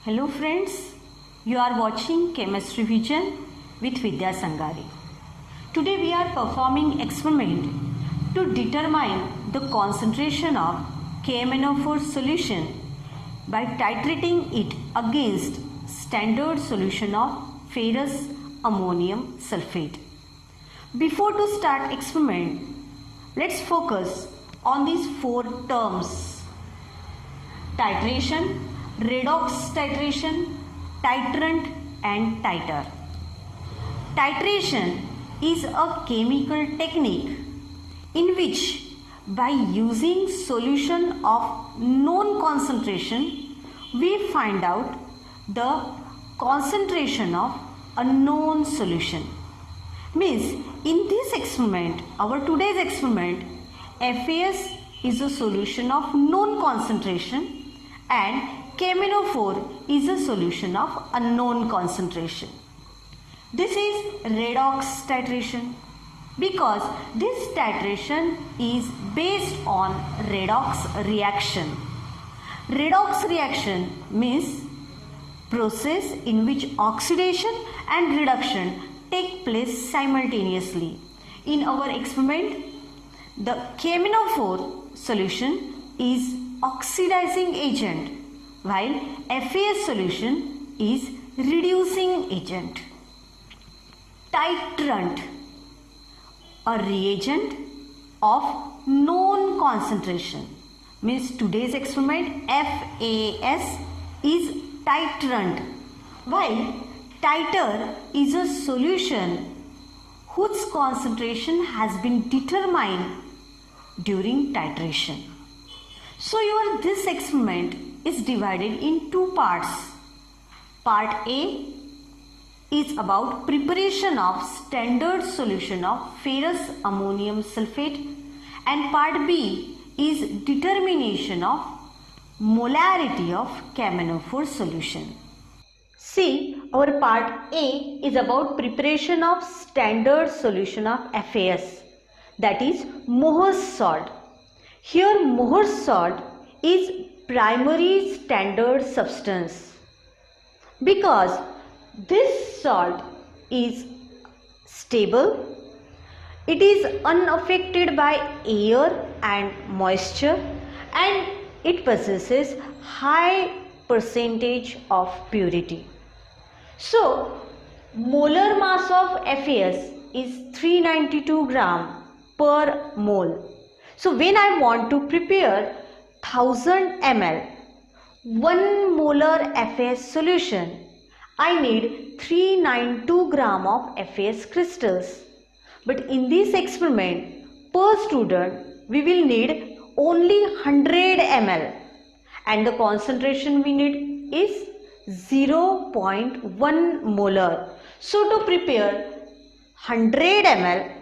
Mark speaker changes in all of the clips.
Speaker 1: Hello friends, you are watching Chemistry Vision with Vidya Sangari. Today we are performing experiment to determine the concentration of KMnO4 solution by titrating it against standard solution of ferrous ammonium sulfate. Before to start experiment, let's focus on these four terms: titration, redox titration, titrant and titer. Titration is a chemical technique in which by using solution of known concentration we find out the concentration of a known solution. Means in this experiment, our today's experiment, FAS is a solution of known concentration and KMnO4 is a solution of unknown concentration. This is redox titration because this titration is based on redox reaction. Redox reaction means process in which oxidation and reduction take place simultaneously. In our experiment, the KMnO4 solution is oxidizing agent while FAS solution is reducing agent. Titrant, a reagent of known concentration, means today's experiment FAS is titrant, while titer is a solution whose concentration has been determined during titration. So this experiment is divided in two parts. Part A is about preparation of standard solution of ferrous ammonium sulfate and part B is determination of molarity of KMnO4 solution. See, our part A is about preparation of standard solution of FAS, that is Mohs salt. Here Mohs salt is primary standard substance because this salt is stable, it is unaffected by air and moisture and it possesses high percentage of purity. So molar mass of FAS is 392 gram per mole. So when I want to prepare 1000 ml 1 molar FAS solution, I need 392 gram of FAS crystals. But in this experiment, per student, we will need only 100 ml and the concentration we need is 0.1 molar. So to prepare 100 ml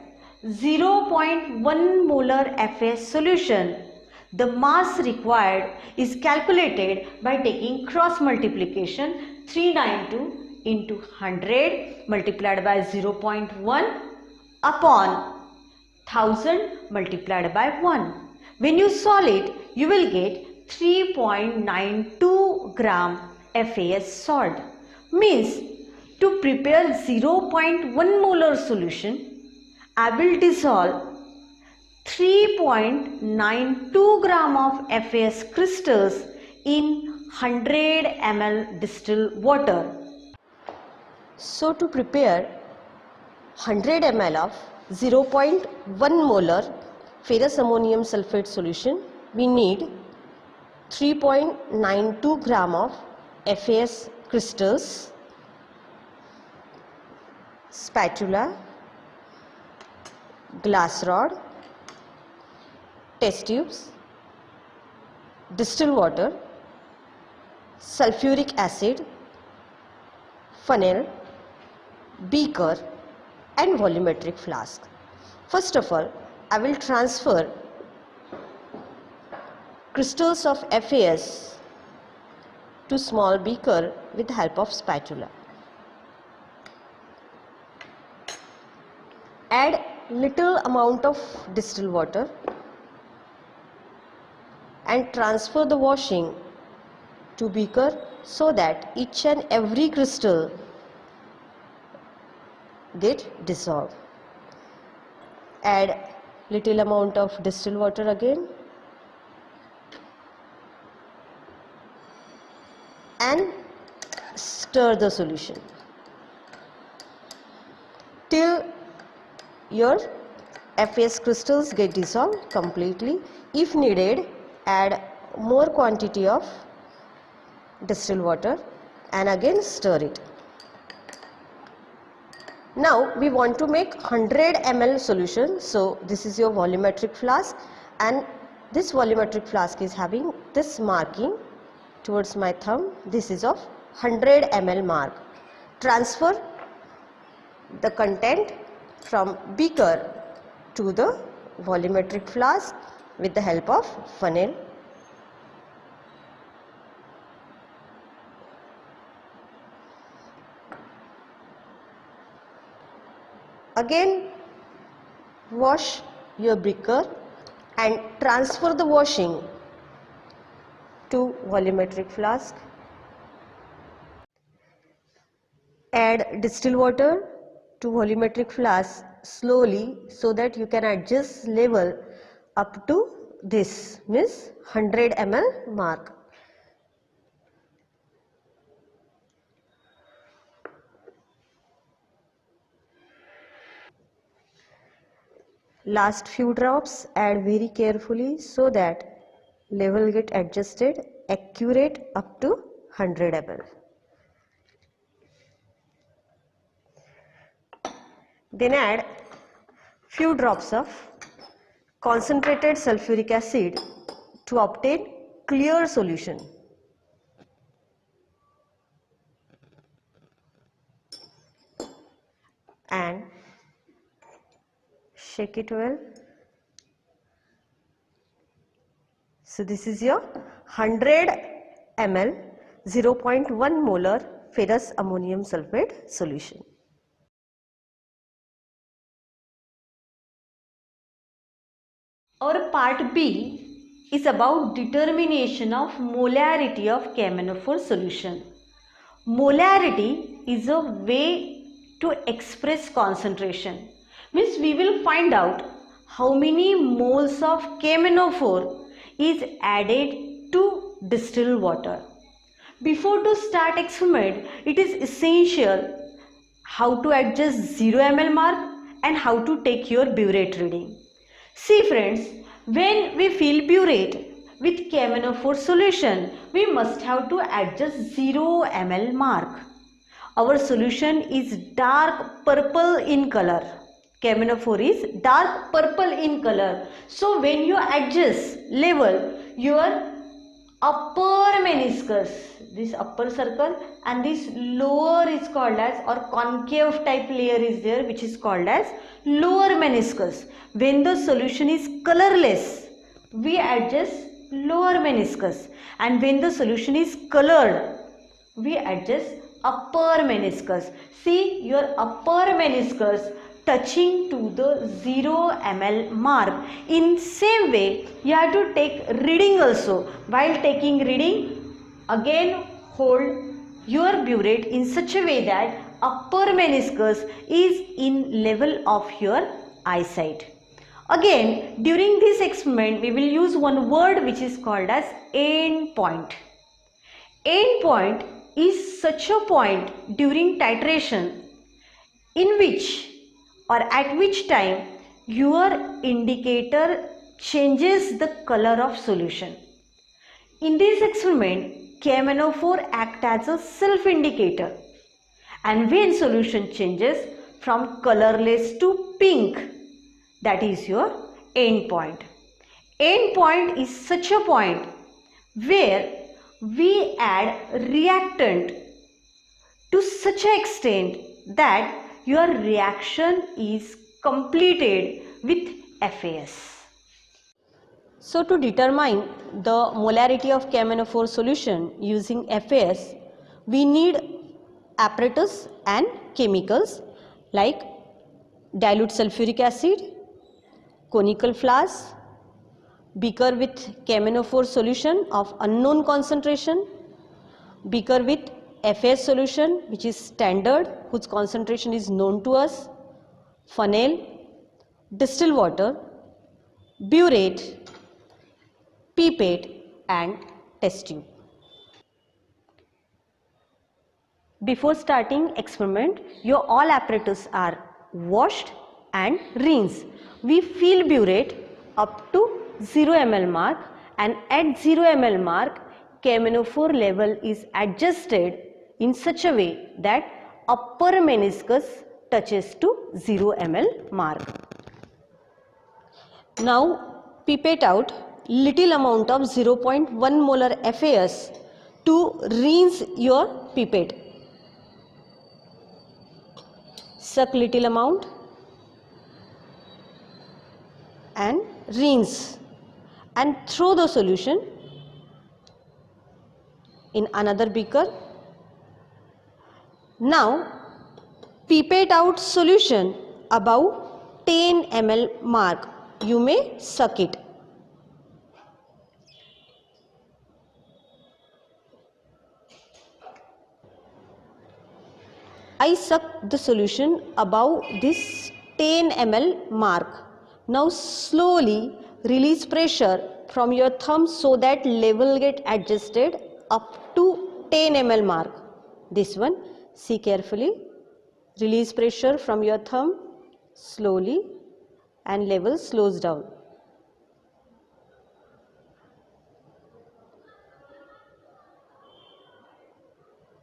Speaker 1: 0.1 molar FAS solution, the mass required is calculated by taking cross multiplication 392 into 100 multiplied by 0.1 upon 1000 multiplied by 1. When you solve it, you will get 3.92 gram FAS salt. Means to prepare 0.1 molar solution, I will dissolve 3.92 gram of FAS crystals in 100 ml distilled water. So to prepare 100 ml of 0.1 molar ferrous ammonium sulfate solution, we need 3.92 gram of FAS crystals, spatula, glass rod, test tubes, distilled water, sulfuric acid, funnel, beaker and volumetric flask. First of all, I will transfer crystals of FAS to small beaker with the help of spatula. Add little amount of distilled water and transfer the washing to beaker
Speaker 2: so that each and every crystal get dissolved. Add little amount of distilled water again and stir the solution till your FAS crystals get dissolved completely. If needed, add more quantity of distilled water and again stir it. Now we want to make 100 ml solution. So this is your volumetric flask, and this volumetric flask is having this marking towards my thumb. This is of 100 ml mark. Transfer the content from beaker to the volumetric flask with the help of funnel. Again wash your beaker and transfer the washing to volumetric flask. Add distilled water to volumetric flask slowly so that you can adjust level up to this, means 100 ml mark. Last few drops add very carefully so that level get adjusted accurate up to 100 ml. Then add few drops of concentrated sulfuric acid to obtain clear solution. And shake it well. So this is your 100 ml 0.1 molar ferrous ammonium sulfate solution.
Speaker 1: Our part B is about determination of molarity of KMnO4 solution. Molarity is a way to express concentration. Means we will find out how many moles of KMnO4 is added to distilled water. Before to start experiment, it is essential how to adjust 0 ml mark and how to take your burette reading. See friends, when we fill burette with KMnO4 solution, we must have to adjust 0 ml mark. Our solution is dark purple in color. KMnO4 is dark purple in color. So when you adjust level, your upper meniscus, this upper circle, and this lower is called as, or concave type layer is there, which is called as lower meniscus. When the solution is colorless, we adjust lower meniscus, and when the solution is colored, we adjust upper meniscus. See, your upper meniscus touching to the 0 ml mark. In same way, you have to take reading also. While taking reading, again hold your burette in such a way that upper meniscus is in level of your eyesight. Again, during this experiment, we will use one word which is called as end point. End point is such a point during titration in which or at which time your indicator changes the color of solution. In this experiment, KMnO4 acts as a self-indicator, and when solution changes from colorless to pink, that is your end point. End point is such a point where we add reactant to such an extent that your reaction is completed with FAS.
Speaker 2: So to determine the molarity of KMnO4 solution using FAS, we need apparatus and chemicals like dilute sulfuric acid, conical flask, beaker with KMnO4 solution of unknown concentration, beaker with FAS solution which is standard, whose concentration is known to us, funnel, distilled water, burette, pipette and test tube. Before starting experiment, your all apparatus are washed and rinsed. We fill burette up to 0 ml mark, and at 0 ml mark KMnO4 level is adjusted in such a way that upper meniscus touches to 0 ml mark. Now pipette out little amount of 0.1 molar FAS to rinse your pipette. Suck little amount and rinse and throw the solution in another beaker. Now pipette out solution above 10 ml mark. You may suck it. I suck the solution above this 10 ml mark. Now slowly release pressure from your thumb so that level get adjusted up to 10 ml mark. This one, see carefully. Release pressure from your thumb slowly and level slows down.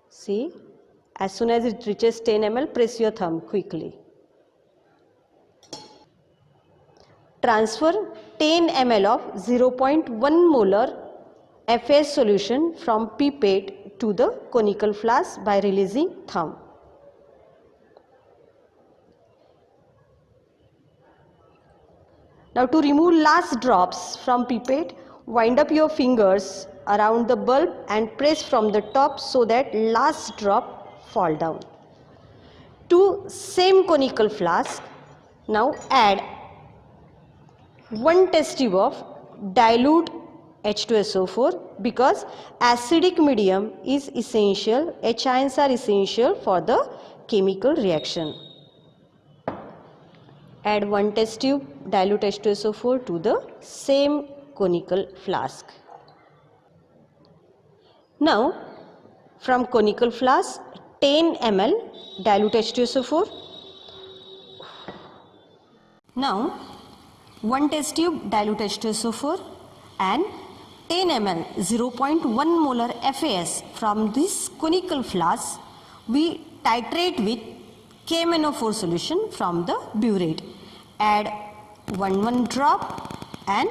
Speaker 2: See, as soon as it reaches 10 ml, press your thumb quickly. Transfer 10 ml of 0.1 molar FAS solution from pipette to the conical flask by releasing thumb. Now to remove last drops from pipette, wind up your fingers around the bulb and press from the top so that last drop fall down. To same conical flask, now add 1 test tube of dilute H2SO4 because acidic medium is essential, H ions are essential for the chemical reaction. Add 1 test tube dilute H2SO4 to the same conical flask. Now from conical flask 10 ml dilute H2SO4. Now 1 test tube dilute H2SO4 and 10 ml 0.1 molar FAS from this conical flask we titrate with KMnO4 solution from the burette. Add 1 drop and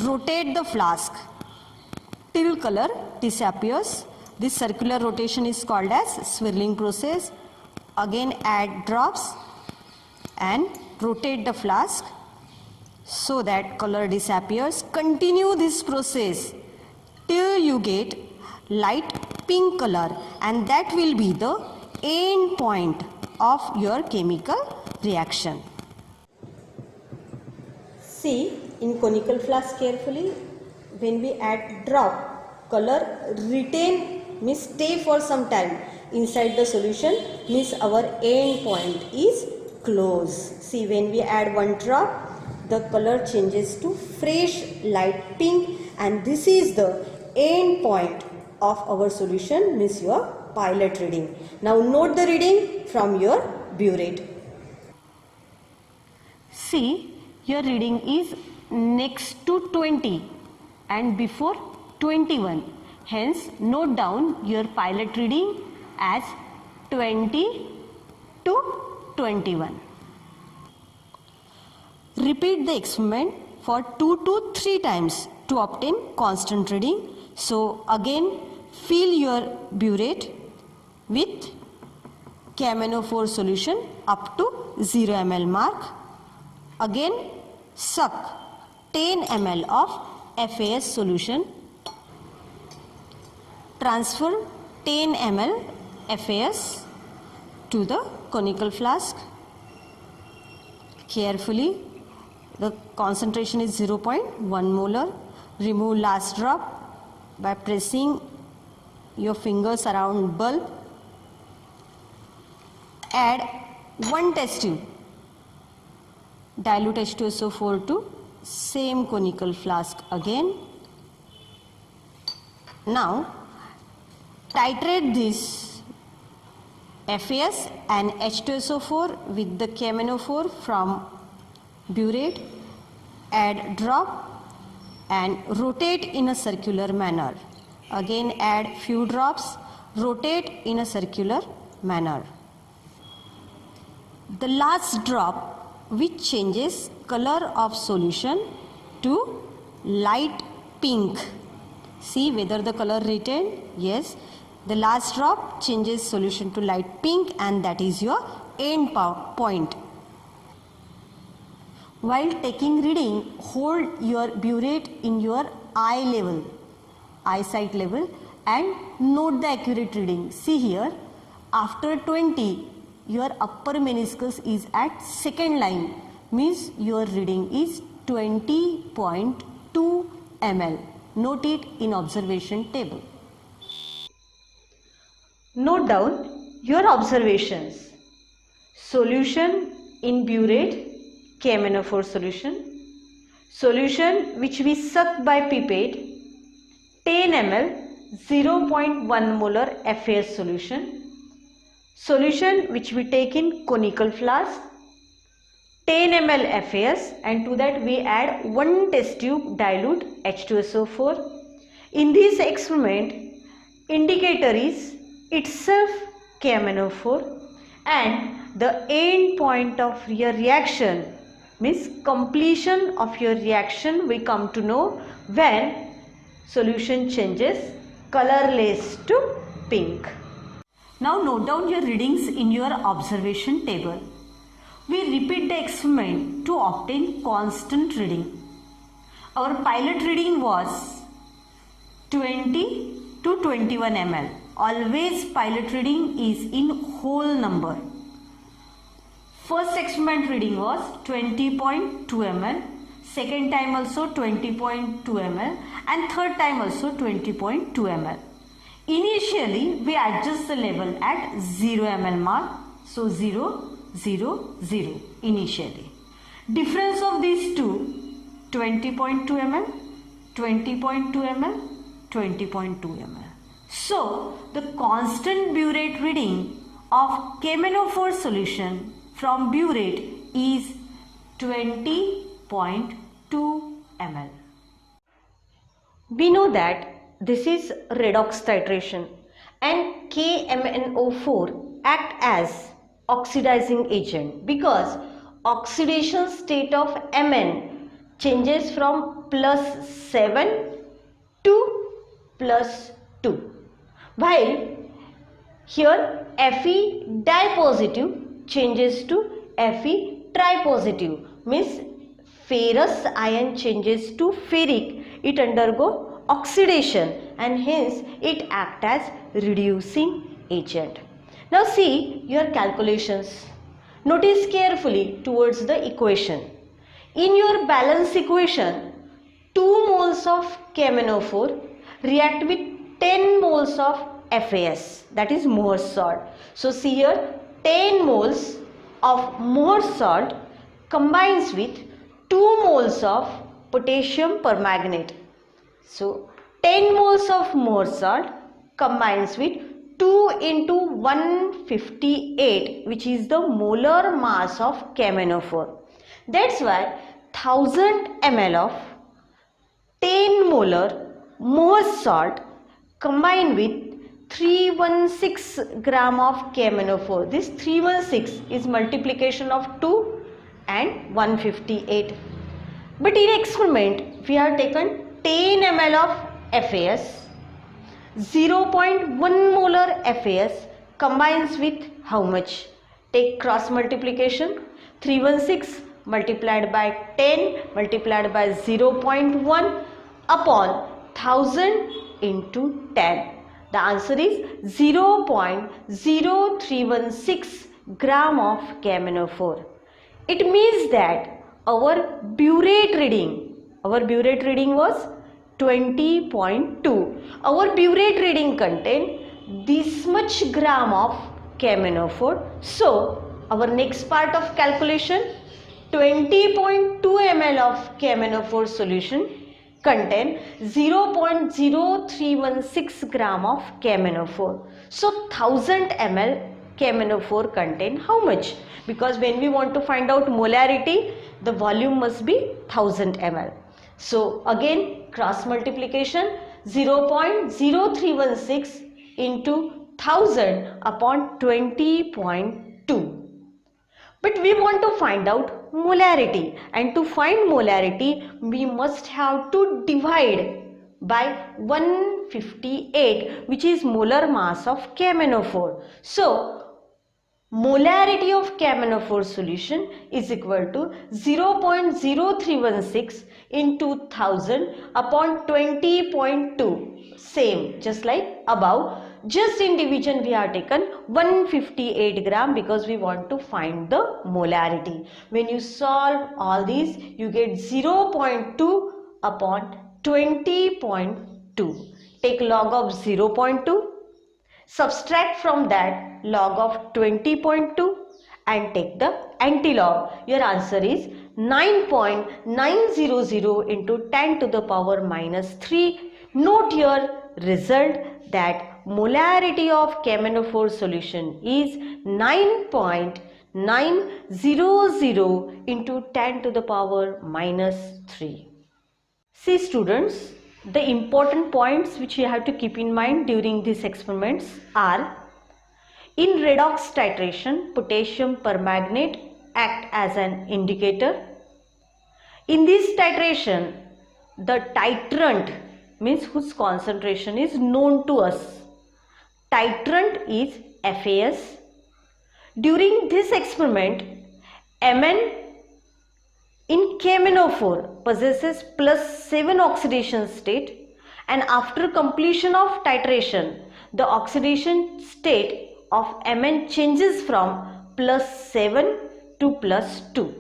Speaker 2: rotate the flask till color disappears. This circular rotation is called as swirling process. Again add drops and rotate the flask so that color disappears. Continue this process till you get light pink color, and that will be the end point of your chemical reaction. See in conical flask carefully, when we add drop, color retain means stay for some time inside the solution, means our end point is close. See, when we add 1 drop, the color changes to fresh light pink, and this is the end point of our solution, means your pilot reading. Now note the reading from your burette. See, your reading is next to 20 and before 21. Hence, note down your pilot reading as 20 to 21. Repeat the experiment for 2 to 3 times to obtain constant reading. So again fill your burette with KMnO4 solution up to 0 ml mark. Again suck 10 ml of FAS solution. Transfer 10 ml FAS to the conical flask. Carefully, the concentration is 0.1 molar. Remove last drop by pressing your fingers around bulb. Add 1 test tube. Dilute H2SO4 to same conical flask again. Now titrate this FAS and H2SO4 with the KMnO4 from burette. Add drop and rotate in a circular manner. Again add few drops, rotate in a circular manner. The last drop, which changes color of solution to light pink. See whether the color retained? Yes. The last drop changes solution to light pink, and that is your end point. While taking reading, hold your burette in your eyesight level, and note the accurate reading. See here, after 20, your upper meniscus is at second line, means your reading is 20.2 ml. Note it in observation table.
Speaker 1: Note down your observations. Solution in burette, KMnO4 solution. Solution which we suck by pipette, 10 ml, 0.1 molar FAS solution. Solution which we take in conical flask, 10 ml FAS, and to that we add 1 test tube dilute H2SO4. In this experiment, indicator is itself KMnO4, and the end point of your reaction, means completion of your reaction, we come to know when solution changes colorless to pink. Now note down your readings in your observation table. We repeat the experiment to obtain constant reading. Our pilot reading was 20 to 21 ml. Always pilot reading is in whole number. First experiment reading was 20.2 ml. Second time also 20.2 ml, and third time also 20.2 ml. Initially we adjust the level at 0 ml mark. So 0, 0, 0 initially. Difference of these two, 20.2 ml, 20.2 ml, 20.2 ml. So the constant burette reading of KMnO4 solution from burette is 20.2 ml. We know that this is redox titration, and KMnO4 act as oxidizing agent because oxidation state of Mn changes from +7 to +2, while here Fe dipositive changes to Fe tripositive, means ferrous ion changes to ferric, it undergo oxidation and hence it acts as reducing agent. Now see your calculations. Notice carefully towards the equation. In your balance equation, 2 moles of KMnO4 react with 10 moles of FAS, that is Mohr's salt. So see here, 10 moles of Mohr's salt combines with 2 moles of potassium permanganate. So 10 moles of Mohr's salt combines with 2 into 158, which is the molar mass of KMnO4. That's why 1000 ml of 10 molar Mohr's salt combined with 316 gram of KMnO4. This 316 is multiplication of 2 and 158. But in experiment, we have taken 10 ml of FAS, 0.1 molar FAS combines with how much? Take cross multiplication, 316 multiplied by 10 multiplied by 0.1 upon 1000 into 10. The answer is 0.0316 gram of KMnO4. It means that our burette reading was 20.2. Our burette reading contain this much gram of KMnO4. So our next part of calculation, 20.2 ml of KMnO4 solution contain 0.0316 gram of KMnO4. So 1000 ml KMnO4 contain how much? Because when we want to find out molarity, the volume must be 1000 ml. So again cross multiplication, 0.0316 into 1000 upon 20.2. But we want to find out molarity, and to find molarity we must have to divide by 158, which is molar mass of KMnO4. So molarity of KMnO4 solution is equal to 0.0316 into 1000 upon 20.2. Same, just like above. Just in division we have taken 158 gram because we want to find the molarity. When you solve all these, you get 0.2 upon 20.2. Take log of 0.2. Subtract from that log of 20.2 and take the antilog. Your answer is 9.900 into 10 to the power minus 3. Note your result that molarity of KMnO4 solution is 9.900 into 10 to the power minus 3. See students, the important points which you have to keep in mind during these experiments are: in redox titration, potassium permanganate act as an indicator. In this titration, the titrant means whose concentration is known to us. Titrant is FAS. During this experiment, Mn in KMnO4 possesses +7 oxidation state, and after completion of titration, the oxidation state of Mn changes from +7 to +2,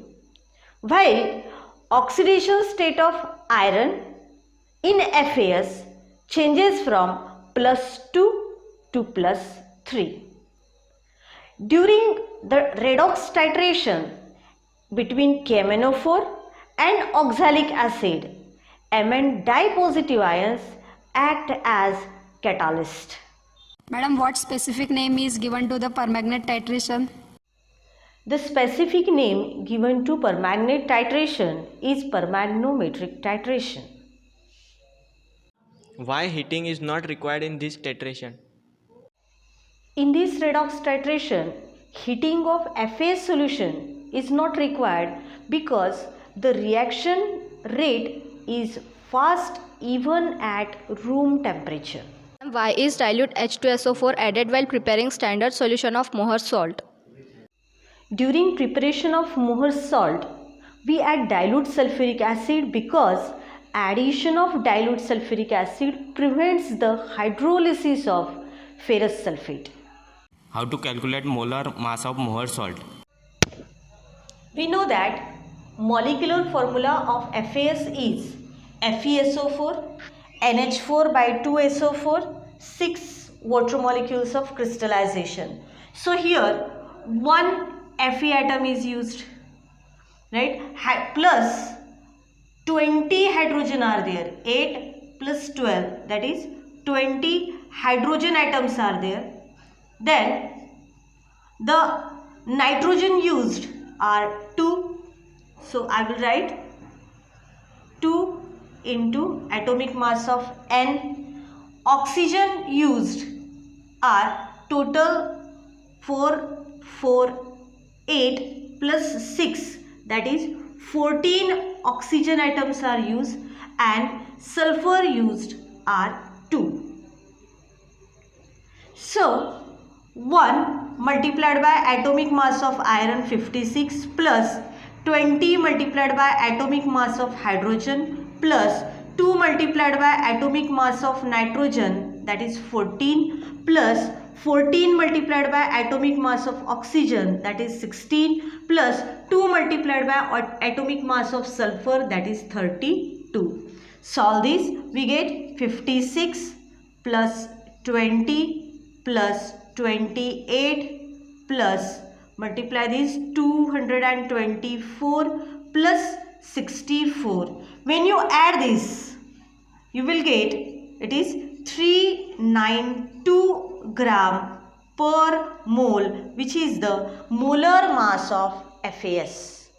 Speaker 1: while oxidation state of iron in FAS changes from +2 to +3. During the redox titration between KMnO4 and oxalic acid, Mn dipositive ions act as catalyst.
Speaker 3: Madam, what specific name is given to the permanganate titration?
Speaker 1: The specific name given to permanganate titration is permanganometric titration.
Speaker 4: Why heating is not required in this titration?
Speaker 1: In this redox titration, heating of FAS solution is not required because the reaction rate is fast even at room temperature.
Speaker 5: Why is dilute H2SO4 added while preparing standard solution of Mohr's salt?
Speaker 1: During preparation of Mohr's salt, we add dilute sulfuric acid because addition of dilute sulfuric acid prevents the hydrolysis of ferrous sulfate.
Speaker 4: How to calculate molar mass of Mohr's salt?
Speaker 1: We know that molecular formula of FAS is FeSO4, NH4 by 2SO4, 6 water molecules of crystallization. So here one Fe atom is used, right? Plus 20 hydrogen are there, 8 plus 12, that is 20 hydrogen atoms are there. Then the nitrogen used are 2, so I will write 2 into atomic mass of N. Oxygen used are total 448 plus 6, that is 14 oxygen atoms are used, and sulfur used are 2. So 1 multiplied by atomic mass of iron 56 plus 20 multiplied by atomic mass of hydrogen plus 2 multiplied by atomic mass of nitrogen, that is 14, plus 14 multiplied by atomic mass of oxygen, that is 16, plus 2 multiplied by atomic mass of sulfur, that is 32. Solve this, we get 56 plus 20 plus 28 plus multiply this 224 plus 64. When you add this, you will get it is 392 gram per mole, which is the molar mass of FAS.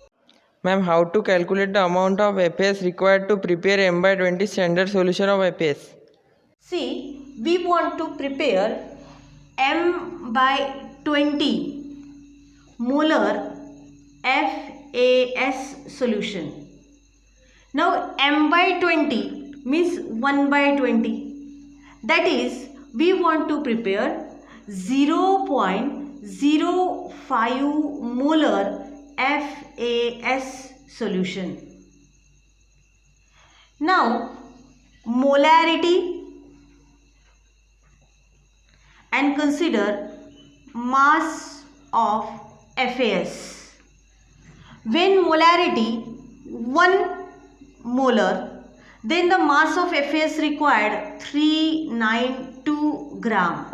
Speaker 6: Ma'am, how to calculate the amount of FAS required to prepare M/20 standard solution of FAS?
Speaker 1: See, we want to prepare M/20 molar FAS solution. Now M/20 means 1/20. That is, we want to prepare 0.05 molar FAS solution. Now molarity and consider mass of FAS. When molarity 1 molar, then the mass of FAS required 392 gram.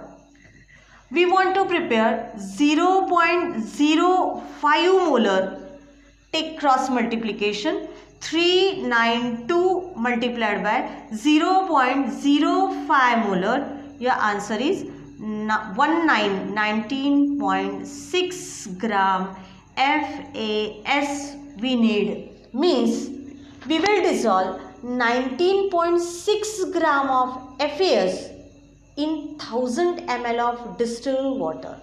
Speaker 1: We want to prepare 0.05 molar. Take cross multiplication. 392 multiplied by 0.05 molar. Your answer is 19.6 gram FAS we need. Means we will dissolve 19.6 gram of FAS in 1000 ml of distilled water.